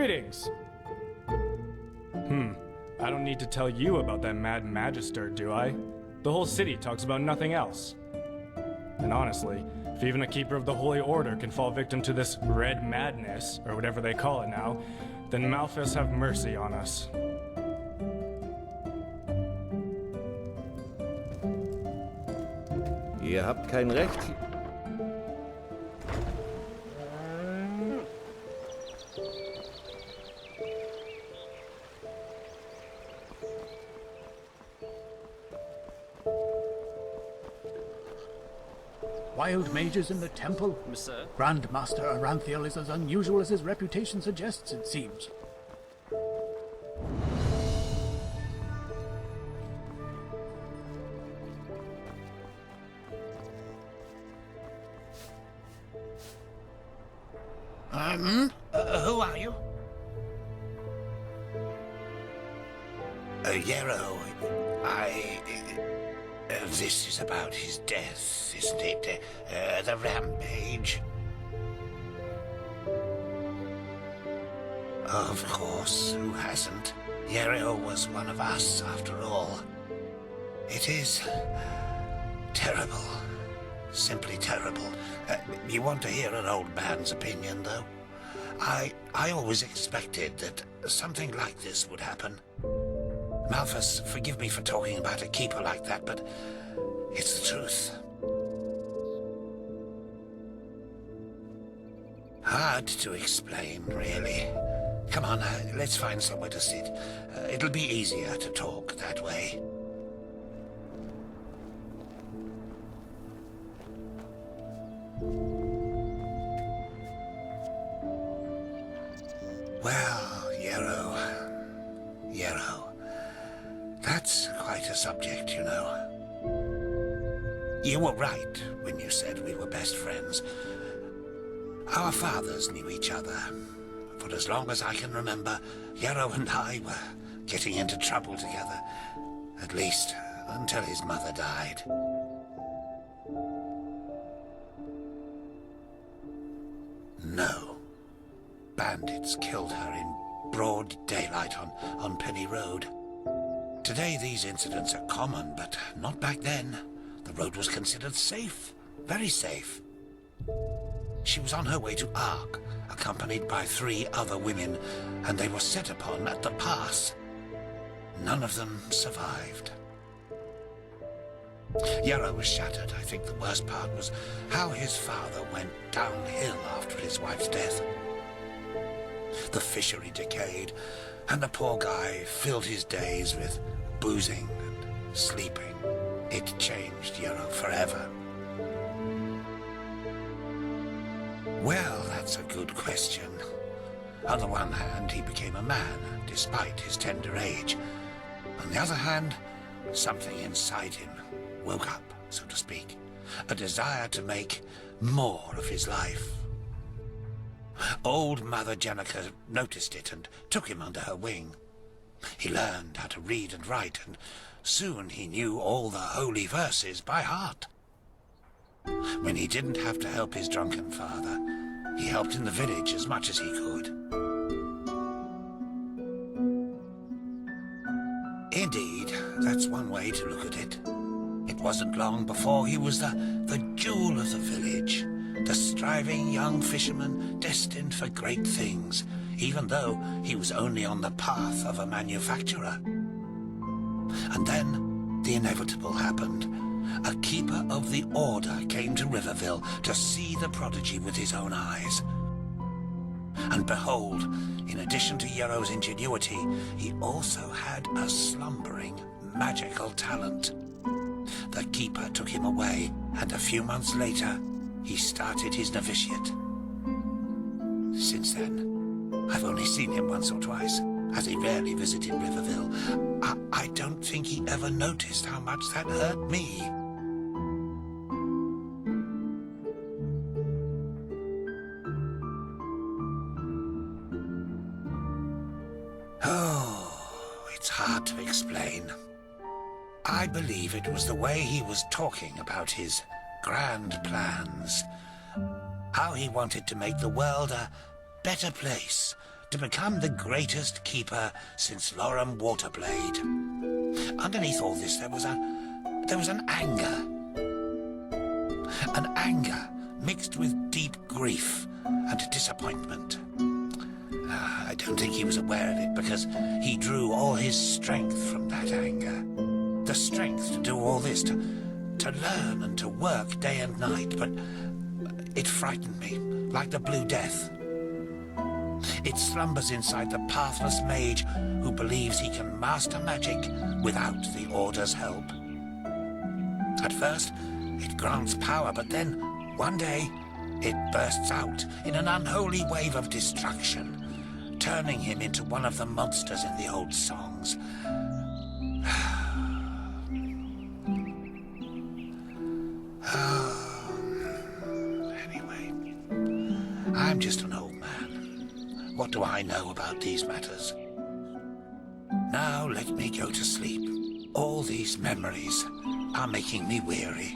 Greetings! I don't need to tell you about that mad magister, do I? The whole city talks about nothing else. And honestly, if even a keeper of the Holy Order can fall victim to this red madness, or whatever they call it now, then Malphus have mercy on us. Ihr habt kein Recht. Wild mages in the temple? Sir? Grandmaster Aranthiel is as unusual as his reputation suggests, it seems. Who are you? Yarrow, this is about his death, isn't it? The rampage. Of course, who hasn't? Yarrow was one of us, after all. It is terrible. Simply terrible. You want to hear an old man's opinion, though? I always expected that something like this would happen. Malphus, forgive me for talking about a keeper like that, but it's the truth. Hard to explain, really. Come on, let's find somewhere to sit. It'll be easier to talk that way. Well, Yarrow. That's quite a subject, you know. You were right when you said we were best friends. Our fathers knew each other. For as long as I can remember, Yarrow and I were getting into trouble together. At least, until his mother died. No. Bandits killed her in broad daylight on Penny Road. Today these incidents are common, but not back then. The road was considered safe, very safe. She was on her way to Ark, accompanied by 3 other women, and they were set upon at the pass. None of them survived. Yarrow was shattered. I think the worst part was how his father went downhill after his wife's death. The fishery decayed, and the poor guy filled his days with boozing and sleeping. It changed Yarrow forever. Well, that's a good question. On the one hand, he became a man, despite his tender age. On the other hand, something inside him woke up, so to speak. A desire to make more of his life. Old Mother Jenica noticed it and took him under her wing. He learned how to read and write, and soon he knew all the holy verses by heart. When he didn't have to help his drunken father, he helped in the village as much as he could. Indeed, that's one way to look at it. It wasn't long before he was the jewel of the village, the striving young fisherman destined for great things, even though he was only on the path of a manufacturer. And then the inevitable happened. A keeper of the Order came to Riverville to see the prodigy with his own eyes. And behold, in addition to Yarrow's ingenuity, he also had a slumbering magical talent. The keeper took him away, and a few months later, he started his novitiate. Since then, I've only seen him once or twice, as he rarely visited Riverville. I don't think he ever noticed how much that hurt me. Oh, it's hard to explain. I believe it was the way he was talking about his grand plans. How he wanted to make the world a better place, to become the greatest keeper since Lorem Waterblade. Underneath all this, there was an anger. An anger mixed with deep grief and disappointment. I don't think he was aware of it because he drew all his strength from that anger. The strength to do all this, to learn and to work day and night, but it frightened me, like the Blue Death. It slumbers inside the pathless mage who believes he can master magic without the Order's help. At first, it grants power, but then, one day, it bursts out in an unholy wave of destruction, turning him into one of the monsters in the old songs. Anyway, I'm just an old man. What do I know about these matters? Now let me go to sleep. All these memories are making me weary.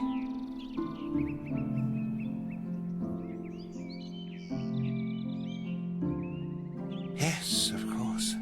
Yes, of course.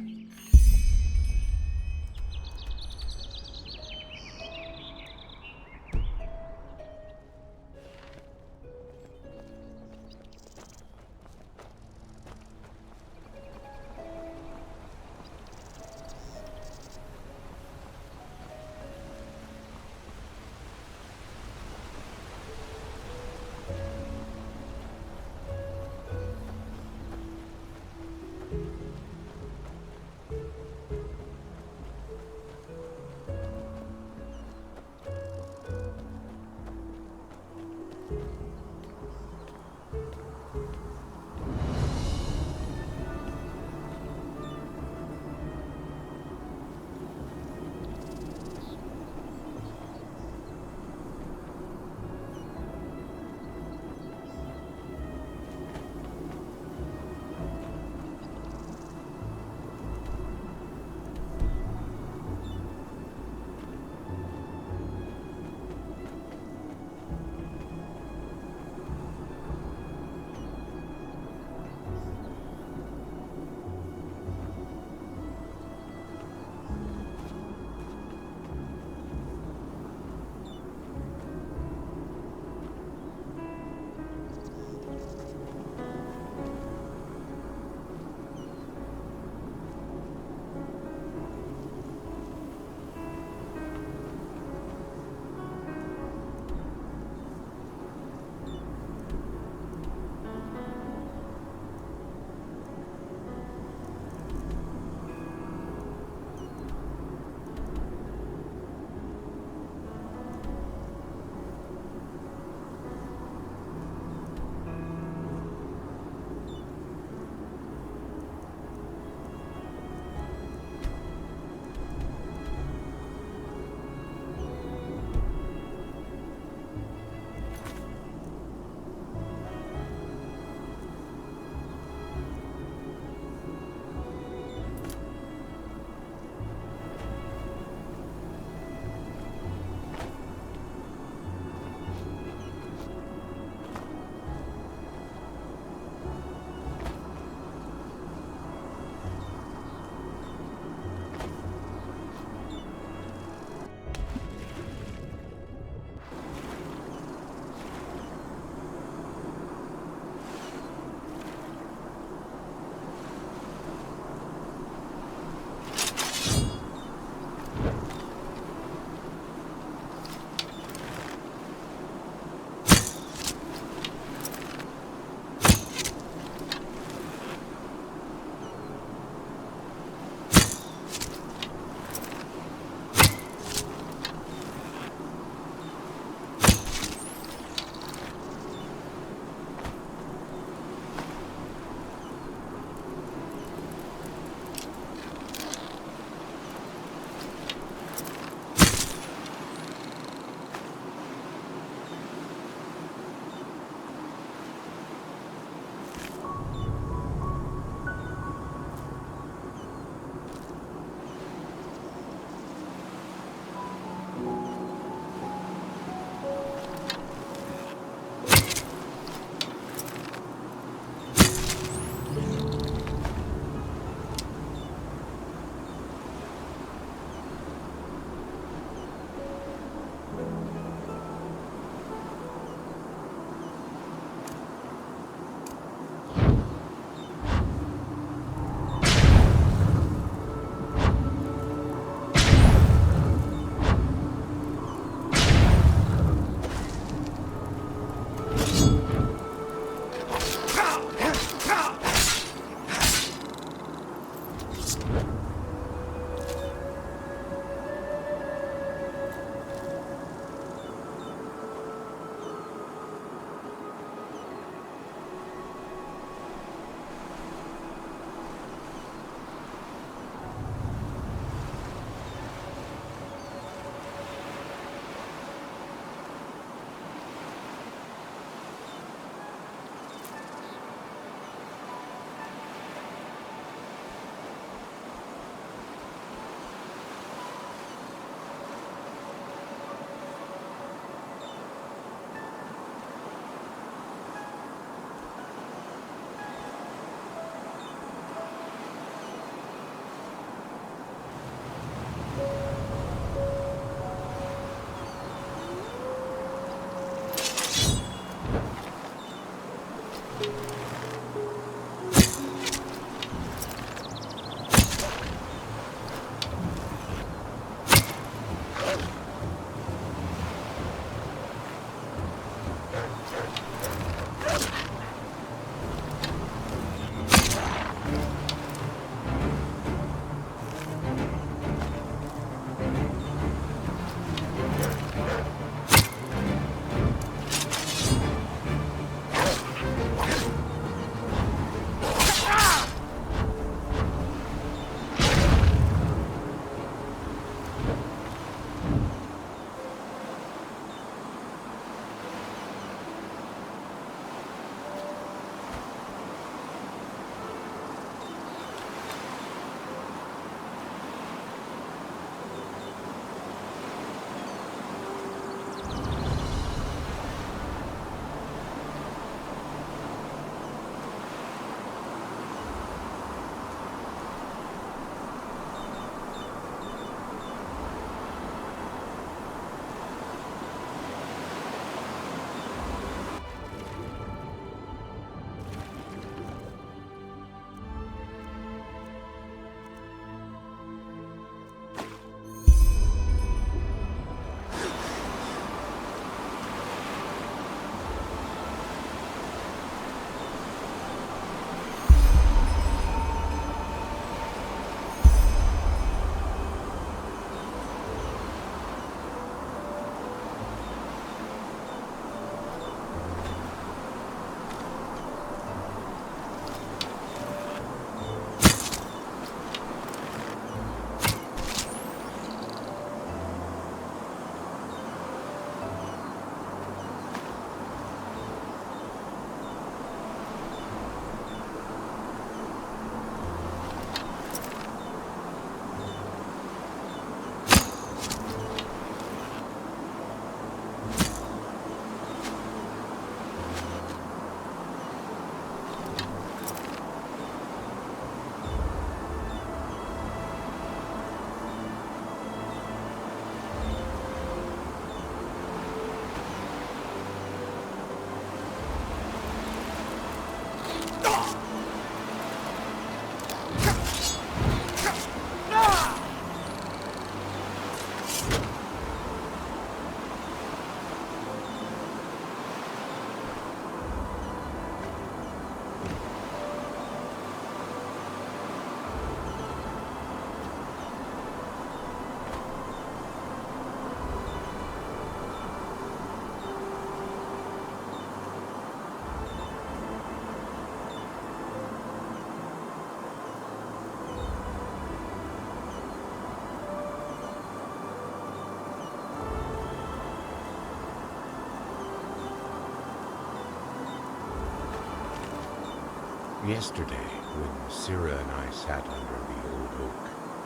Yesterday, when Sira and I sat under the old oak,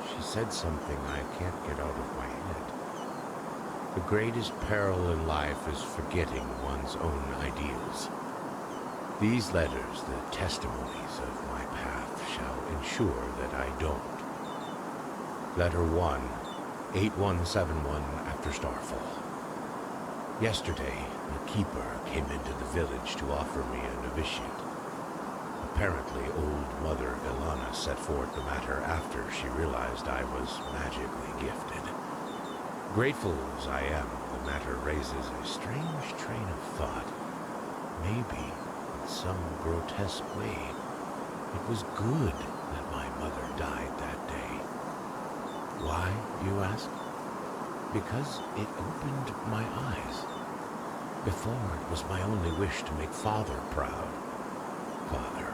she said something I can't get out of my head. The greatest peril in life is forgetting one's own ideals. These letters, the testimonies of my path, shall ensure that I don't. Letter 1, 8171 after starfall. Yesterday, the keeper came into the village to offer me a novitiate. Apparently, old Mother Ilana set forth the matter after she realized I was magically gifted. Grateful as I am, the matter raises a strange train of thought. Maybe, in some grotesque way, it was good that my mother died that day. Why, you ask? Because it opened my eyes. Before, it was my only wish to make Father proud. Father,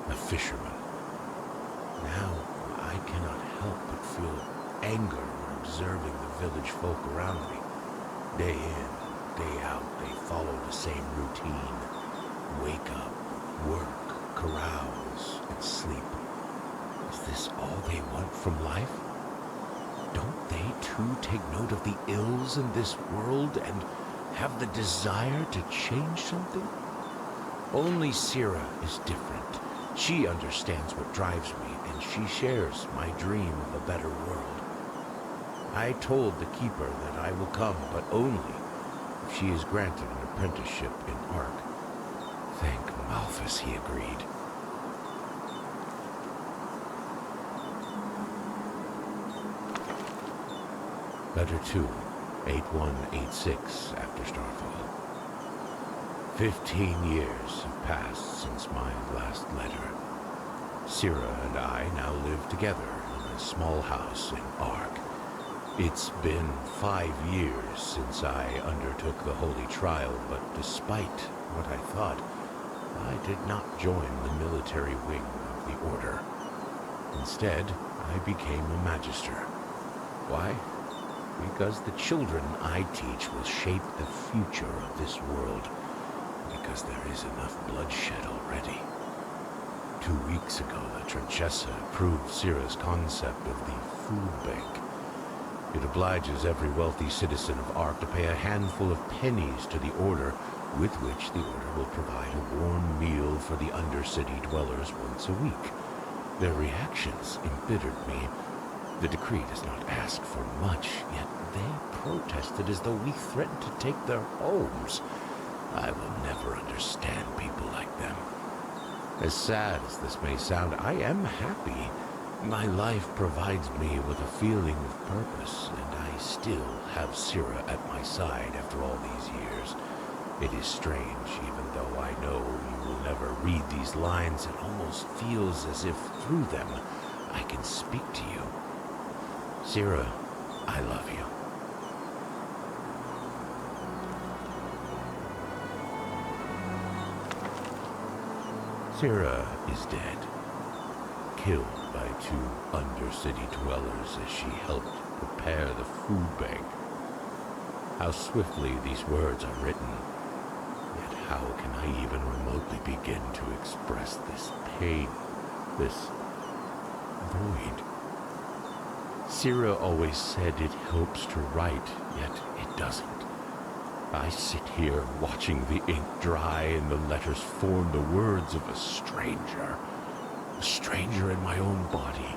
a fisherman. Now, I cannot help but feel anger when observing the village folk around me. Day in, day out, they follow the same routine. Wake up, work, carouse, and sleep. Is this all they want from life? Don't they too take note of the ills in this world and have the desire to change something? Only Sira is different. She understands what drives me, and she shares my dream of a better world. I told the keeper that I will come, but only if she is granted an apprenticeship in Ark. Thank Malthus he agreed. Letter 2, 8186 after starfall. 15 years have passed since my last letter. Sira and I now live together in a small house in Ark. It's been 5 years since I undertook the holy trial, but despite what I thought, I did not join the military wing of the Order. Instead, I became a magister. Why? Because the children I teach will shape the future of this world. Because there is enough bloodshed already. 2 weeks ago, the Tranchessa approved Sira's concept of the food bank. It obliges every wealthy citizen of Ark to pay a handful of pennies to the Order, with which the Order will provide a warm meal for the Undercity dwellers once a week. Their reactions embittered me. The decree does not ask for much, yet they protested as though we threatened to take their homes. I will never understand people like them. As sad as this may sound, I am happy. My life provides me with a feeling of purpose, and I still have Sira at my side after all these years. It is strange, even though I know you will never read these lines, it almost feels as if through them I can speak to you. Sira, I love you. Sira is dead, killed by 2 Undercity dwellers as she helped prepare the food bank. How swiftly these words are written, yet how can I even remotely begin to express this pain, this void? Sira always said it helps to write, yet it doesn't. I sit here watching the ink dry and the letters form the words of a stranger in my own body.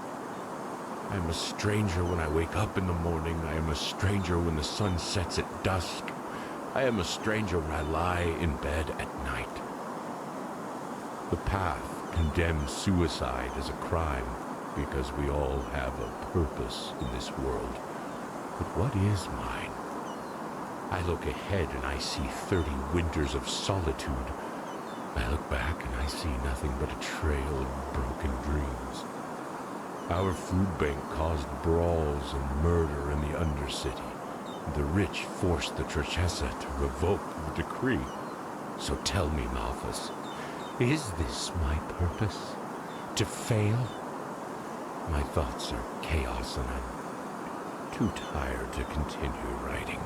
I am a stranger when I wake up in the morning. I am a stranger when the sun sets at dusk. I am a stranger when I lie in bed at night. The path condemn suicide as a crime because we all have a purpose in this world. But what is mine? I look ahead and I see 30 winters of solitude. I look back and I see nothing but a trail of broken dreams. Our food bank caused brawls and murder in the Undercity. The rich forced the Trachessa to revoke the decree. So tell me, Malthus, is this my purpose? To fail? My thoughts are chaos and I'm too tired to continue writing.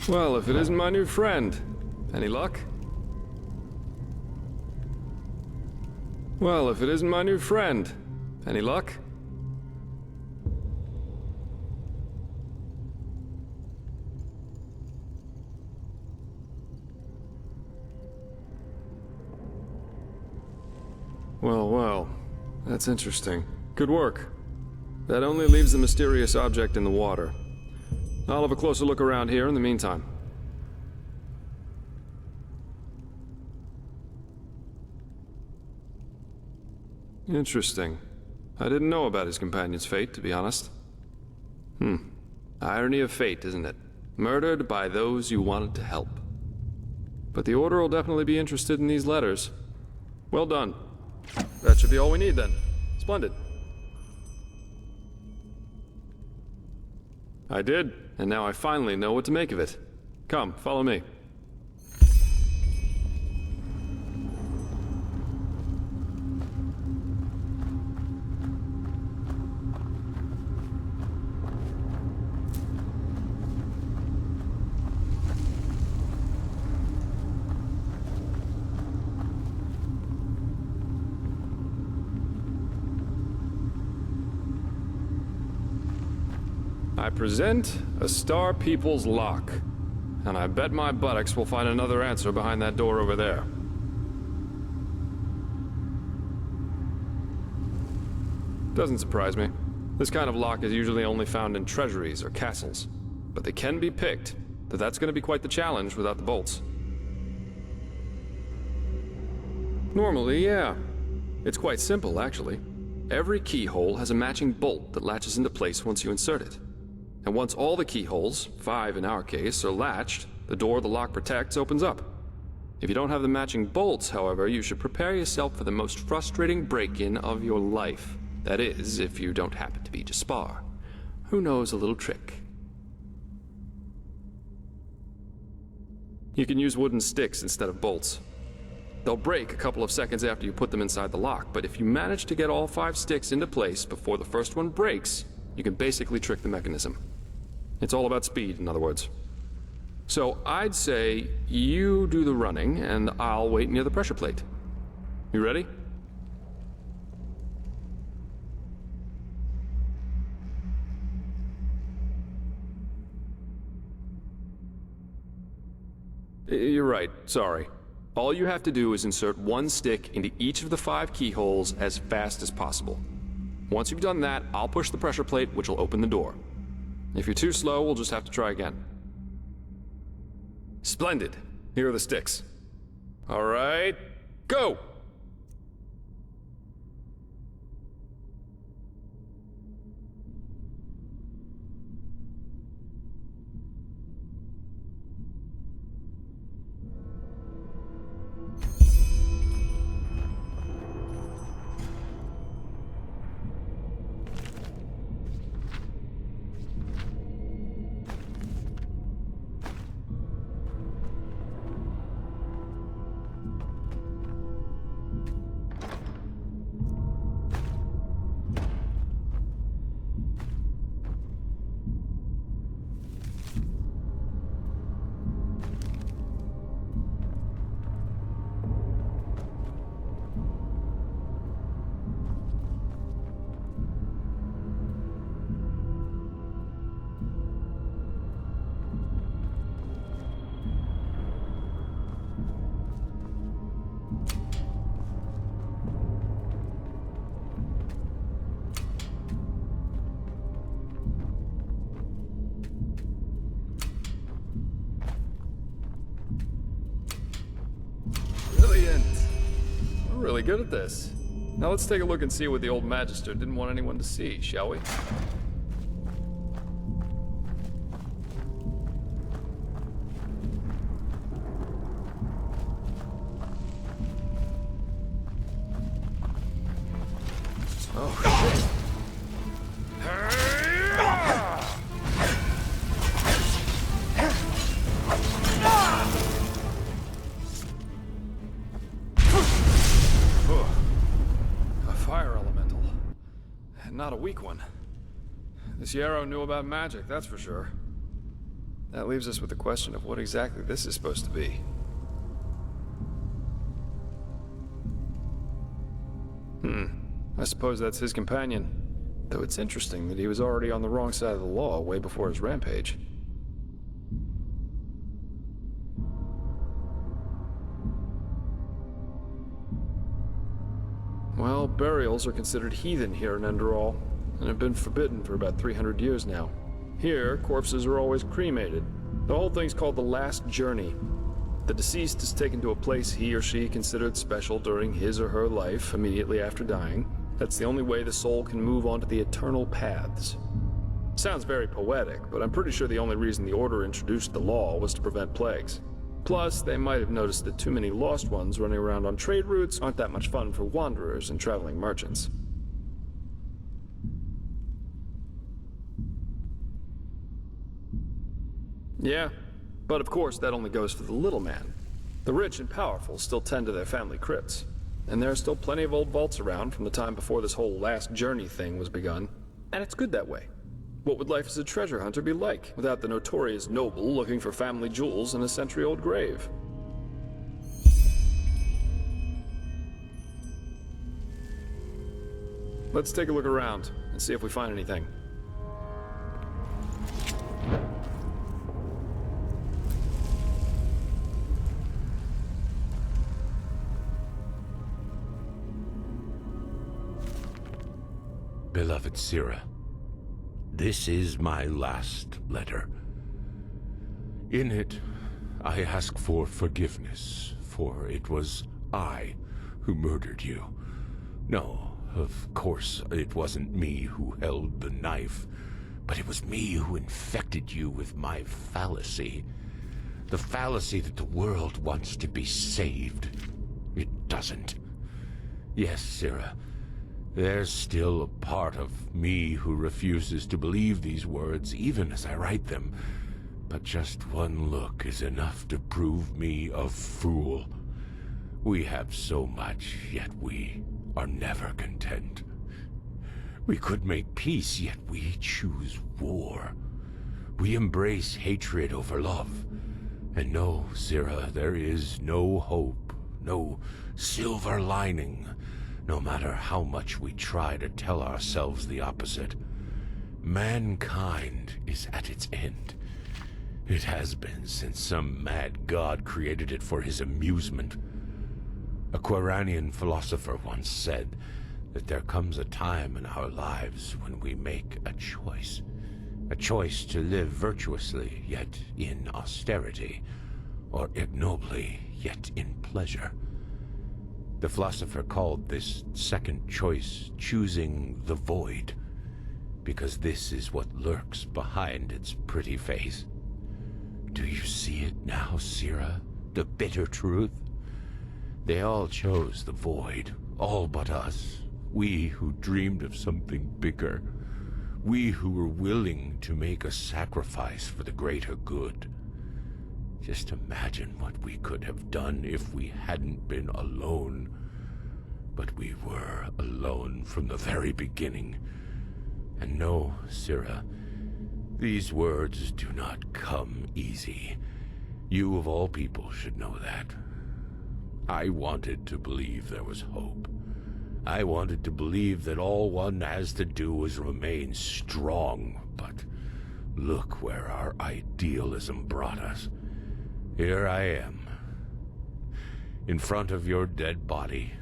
Well, if it isn't my new friend. Any luck? Well, if it isn't my new friend. Any luck? Well, well. That's interesting. Good work. That only leaves the mysterious object in the water. I'll have a closer look around here in the meantime. Interesting. I didn't know about his companion's fate, to be honest. Irony of fate, isn't it? Murdered by those you wanted to help. But the Order will definitely be interested in these letters. Well done. That should be all we need then. Splendid. I did, and now I finally know what to make of it. Come, follow me. I present a Star People's lock, and I bet my buttocks will find another answer behind that door over there. Doesn't surprise me. This kind of lock is usually only found in treasuries or castles, but they can be picked, though that's going to be quite the challenge without the bolts. Normally, yeah. It's quite simple, actually. Every keyhole has a matching bolt that latches into place once you insert it. And once all the keyholes, 5 in our case, are latched, the door the lock protects opens up. If you don't have the matching bolts, however, you should prepare yourself for the most frustrating break-in of your life. That is, if you don't happen to be Jaspar, who knows a little trick. You can use wooden sticks instead of bolts. They'll break a couple of seconds after you put them inside the lock, but if you manage to get all 5 sticks into place before the first one breaks, you can basically trick the mechanism. It's all about speed, in other words. So I'd say you do the running, and I'll wait near the pressure plate. You ready? You're right, sorry. All you have to do is insert 1 stick into each of the 5 keyholes as fast as possible. Once you've done that, I'll push the pressure plate, which will open the door. If you're too slow, we'll just have to try again. Splendid. Here are the sticks. All right, go! Really good at this. Now let's take a look and see what the old Magister didn't want anyone to see, shall we? Oh, shit. Not a weak one. This Yarrow knew about magic, that's for sure. That leaves us with the question of what exactly this is supposed to be. I suppose that's his companion. Though it's interesting that he was already on the wrong side of the law way before his rampage. Well, burials are considered heathen here in Enderal, and have been forbidden for about 300 years now. Here, corpses are always cremated. The whole thing's called the Last Journey. The deceased is taken to a place he or she considered special during his or her life immediately after dying. That's the only way the soul can move on to the eternal paths. Sounds very poetic, but I'm pretty sure the only reason the Order introduced the law was to prevent plagues. Plus, they might have noticed that too many lost ones running around on trade routes aren't that much fun for wanderers and traveling merchants. Yeah, but of course that only goes for the little man. The rich and powerful still tend to their family crypts. And there are still plenty of old vaults around from the time before this whole last journey thing was begun. And it's good that way. What would life as a treasure hunter be like without the notorious noble looking for family jewels in a century-old grave? Let's take a look around and see if we find anything. Beloved Sira, this is my last letter. In it, I ask for forgiveness, for it was I who murdered you. No, of course, it wasn't me who held the knife, but it was me who infected you with my fallacy. The fallacy that the world wants to be saved. It doesn't. Yes, Sira. There's still a part of me who refuses to believe these words, even as I write them. But just one look is enough to prove me a fool. We have so much, yet we are never content. We could make peace, yet we choose war. We embrace hatred over love. And no, Sira, there is no hope, no silver lining. No matter how much we try to tell ourselves the opposite, mankind is at its end. It has been since some mad god created it for his amusement. A Quiranian philosopher once said that there comes a time in our lives when we make a choice to live virtuously yet in austerity, or ignobly yet in pleasure. The philosopher called this second choice choosing the void, because this is what lurks behind its pretty face. Do you see it now, Sira? The bitter truth? They all chose the void, all but us. We who dreamed of something bigger. We who were willing to make a sacrifice for the greater good. Just imagine what we could have done if we hadn't been alone. But we were alone from the very beginning. And no, Sira, these words do not come easy. You of all people should know that. I wanted to believe there was hope. I wanted to believe that all one has to do is remain strong, but look where our idealism brought us. Here I am, in front of your dead body,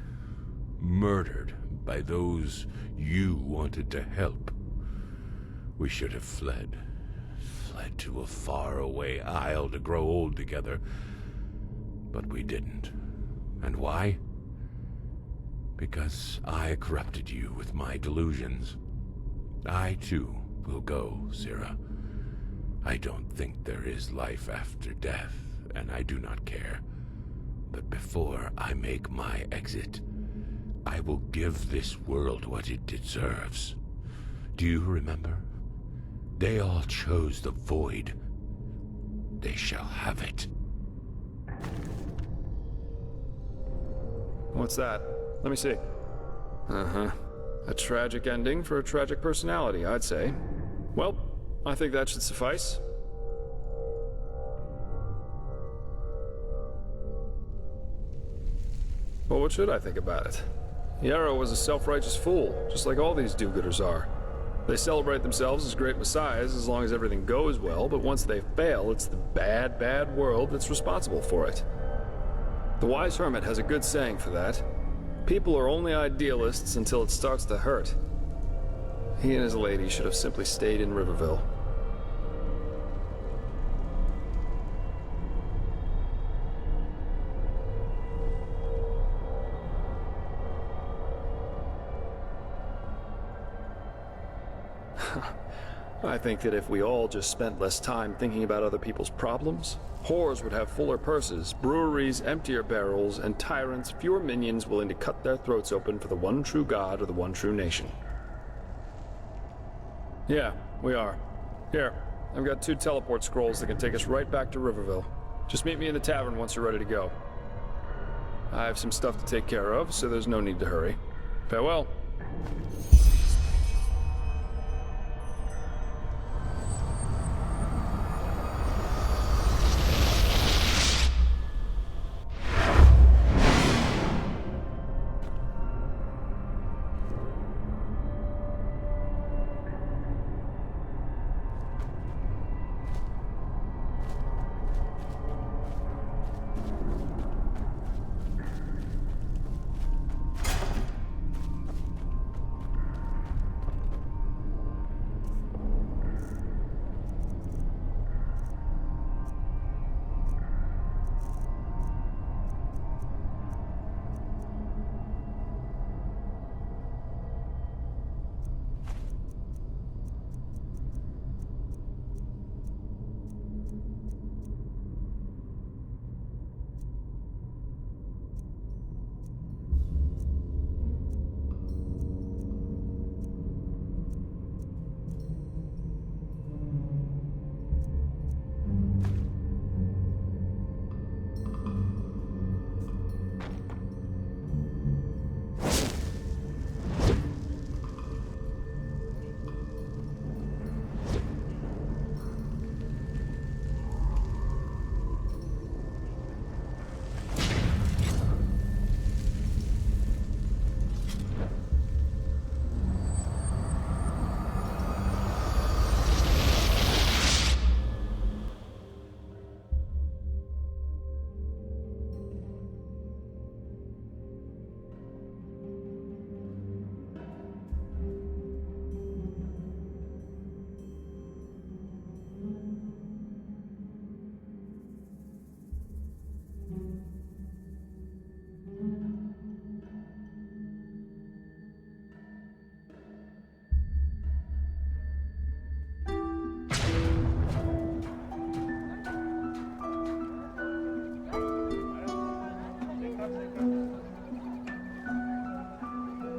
murdered by those you wanted to help. We should have fled to a faraway isle to grow old together, but we didn't. And why? Because I corrupted you with my delusions. I, too, will go, Sira. I don't think there is life after death, and I do not care. But before I make my exit, I will give this world what it deserves. Do you remember? They all chose the void. They shall have it. What's that? Let me see. Uh-huh. A tragic ending for a tragic personality, I'd say. Well, I think that should suffice. Well, what should I think about it? Yarrow was a self-righteous fool, just like all these do-gooders are. They celebrate themselves as great messiahs as long as everything goes well, but once they fail, it's the bad, bad world that's responsible for it. The wise hermit has a good saying for that. People are only idealists until it starts to hurt. He and his lady should have simply stayed in Riverville. I think that if we all just spent less time thinking about other people's problems, whores would have fuller purses, breweries emptier barrels, and tyrants fewer minions willing to cut their throats open for the one true God or the one true nation. Yeah, we are. Here, I've got 2 teleport scrolls that can take us right back to Riverville. Just meet me in the tavern once you're ready to go. I have some stuff to take care of, so there's no need to hurry. Farewell.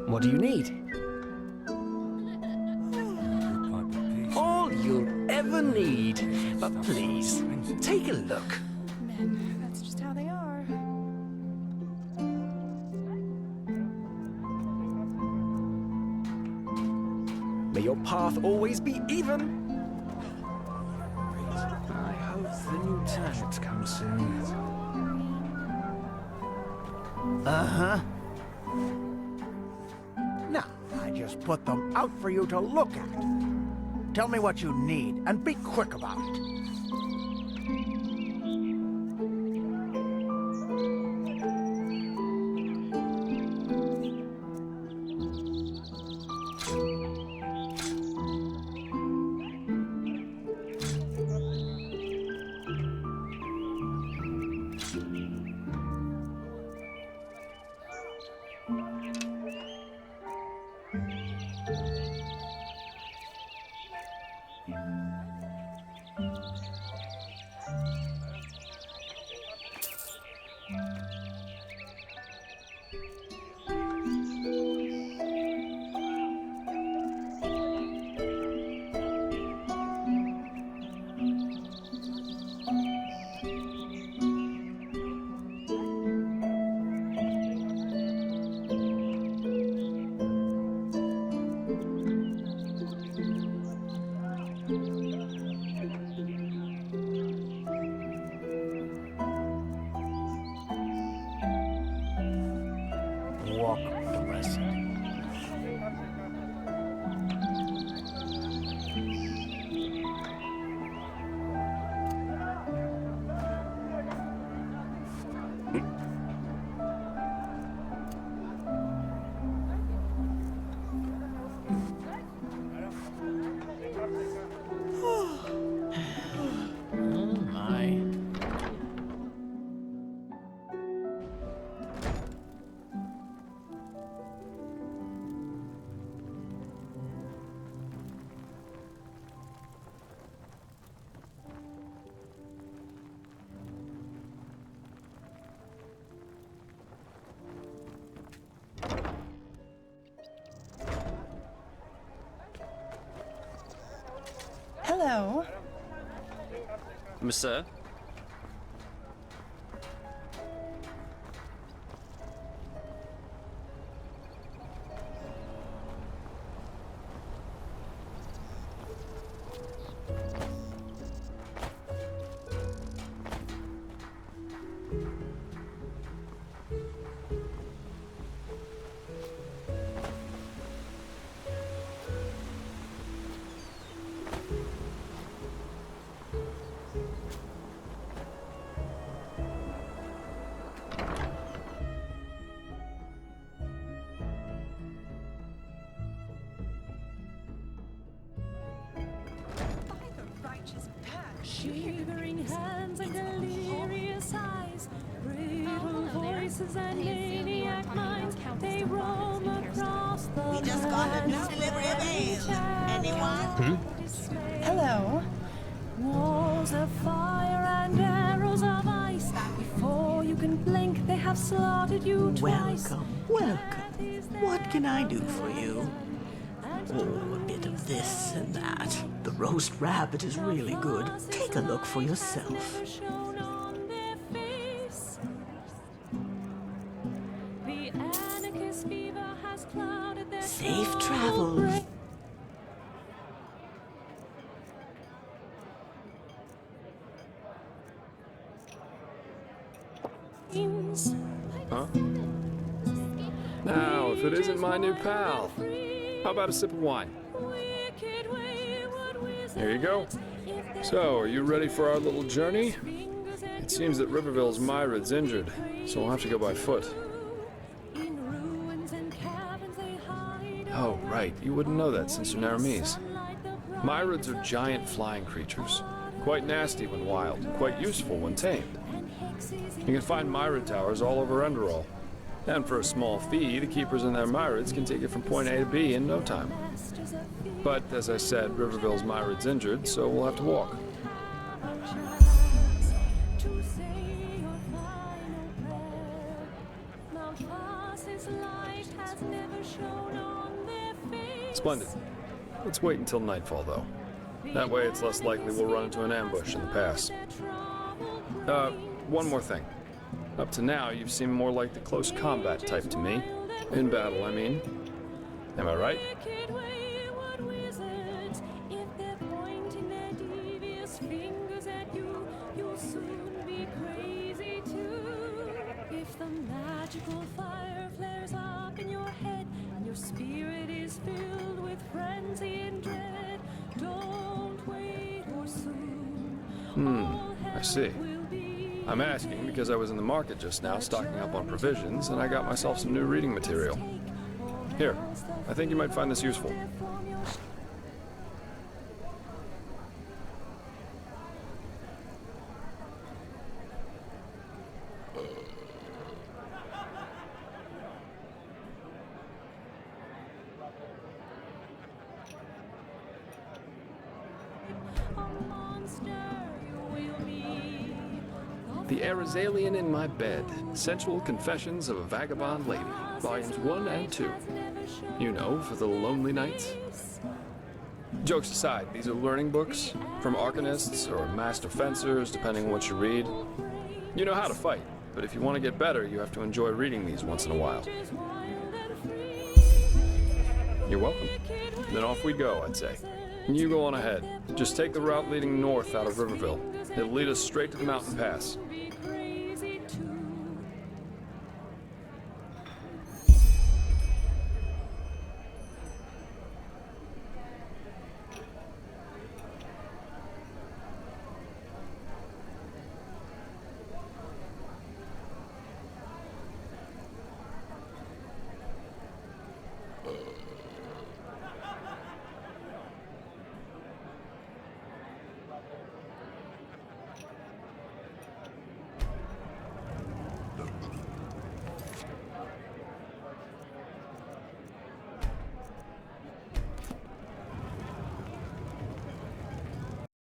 What do you need? All you'll ever need. But please, take a look. Men, that's just how they are. May your path always be even. I hope the new turnips come soon. Uh-huh. Now, I just put them out for you to look at. Tell me what you need, and be quick about it. walk the rest. Hello. Monsieur? Shivering hands and delirious eyes, brittle voices and maniac minds, they roam across the land. We just got a new delivery of ale. Anyone? Hello. Walls of fire and arrows of ice. Before you can blink, they have slaughtered you twice. Welcome. What can I do for you? Oh, a bit of this and that. The roast rabbit is really good. Take a look for yourself. Safe travels. Huh? Now, if it isn't my new pal, how about a sip of wine? Here you go. So, are you ready for our little journey? It seems that Riverville's Myra's injured, so we'll have to go by foot. Oh, right. You wouldn't know that since you're Naramese. Myrids are giant flying creatures. Quite nasty when wild, quite useful when tamed. You can find Myrid towers all over Enderal. And for a small fee, the keepers in their Myrids can take you from point A to B in no time. But, as I said, Riverville's Myrid's injured, so we'll have to walk. Splendid. Let's wait until nightfall, though. That way it's less likely we'll run into an ambush in the pass. One more thing. Up to now, you've seemed more like the close combat type to me. In battle, I mean. Am I right? If the magical fire flares up in your head and your spirit is filled with frenzy and dread, don't wait or soon. I see. I'm asking because I was in the market just now stocking up on provisions and I got myself some new reading material. Here, I think you might find this useful. The Arizalian in My Bed, Sensual Confessions of a Vagabond Lady, Volumes 1 and 2. You know, for the lonely nights. Jokes aside, these are learning books, from arcanists or master fencers, depending on what you read. You know how to fight, but if you want to get better, you have to enjoy reading these once in a while. You're welcome. Then off we go, I'd say. You go on ahead. Just take the route leading north out of Riverville. It'll lead us straight to the mountain pass.